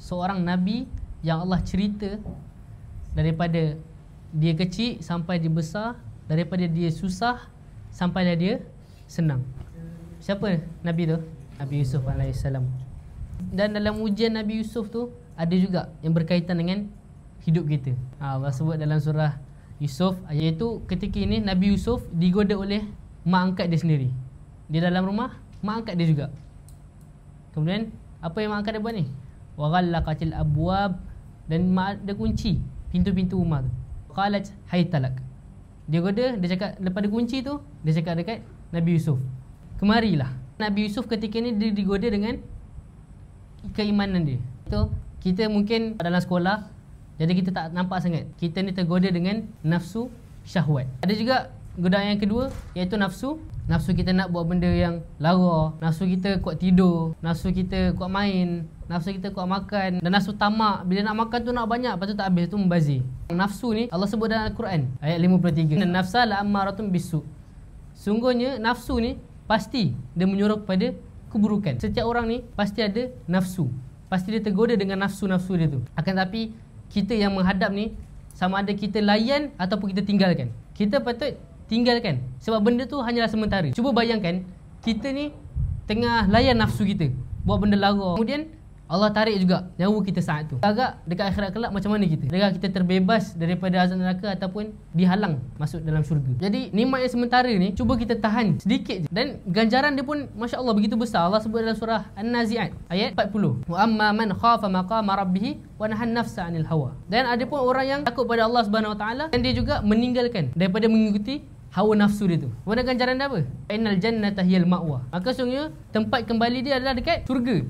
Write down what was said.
seorang Nabi yang Allah cerita daripada dia kecil sampai dia besar, daripada dia susah sampailah dia senang. Siapa Nabi tu? Nabi Yusuf AS. Dan dalam ujian Nabi Yusuf tu ada juga yang berkaitan dengan hidup kita. Allah sebut dalam surah Yusuf, iaitu ketika ini Nabi Yusuf digoda oleh mak angkat dia sendiri. Dia dalam rumah, mak angkat dia juga. Kemudian apa yang mak angkat dia buat ni? Wa ghallaqatil abwab, dan mak dia kunci pintu-pintu rumah tu. Qalat haytalak. Dia goda, dia cakap lepas dia kunci tu, dia cakap dekat Nabi Yusuf, kemarilah. Nabi Yusuf ketika ni dia digoda dengan keimanan dia. So, kita mungkin dalam sekolah, jadi kita tak nampak sangat. Kita ni tergoda dengan nafsu syahwat. Ada juga godaan yang kedua, iaitu nafsu. Nafsu kita nak buat benda yang lara, nafsu kita kuat tidur, nafsu kita kuat main, nafsu kita kuat makan, dan nafsu tamak. Bila nak makan tu nak banyak, lepas tu tak habis, tu membazir. Nafsu ni Allah sebut dalam Al-Quran ayat 53. Nafsa la'ammaratun bisu. Sungguhnya nafsu ni pasti dia menyuruh kepada keburukan. Setiap orang ni pasti ada nafsu. Pasti dia tergoda dengan nafsu-nafsu dia tu. Akan tapi kita yang menghadap ni, sama ada kita layan ataupun kita tinggalkan. Kita patut tinggalkan, sebab benda tu hanyalah sementara. Cuba bayangkan kita ni tengah layan nafsu kita, buat benda lara, kemudian Allah tarik juga nyawa kita saat tu. Agak dekat akhirat kelak macam mana kita? Adakah kita terbebas daripada azab neraka ataupun dihalang masuk dalam syurga? Jadi nikmat yang sementara ni cuba kita tahan sedikit je. Dan ganjaran dia pun masya-Allah begitu besar. Allah sebut dalam surah An-Nazi'at ayat 40. Wa amma man khafa maqama rabbih wa nahan nafsa 'anil hawa. Dan ada pun orang yang takut pada Allah Subhanahu Wa Taala dan dia juga meninggalkan daripada mengikuti hawa nafsu dia tu. Kemudian ganjaran dia apa? Innal jannata hiyal ma'wa. Maka sungguhnya tempat kembali dia adalah dekat syurga.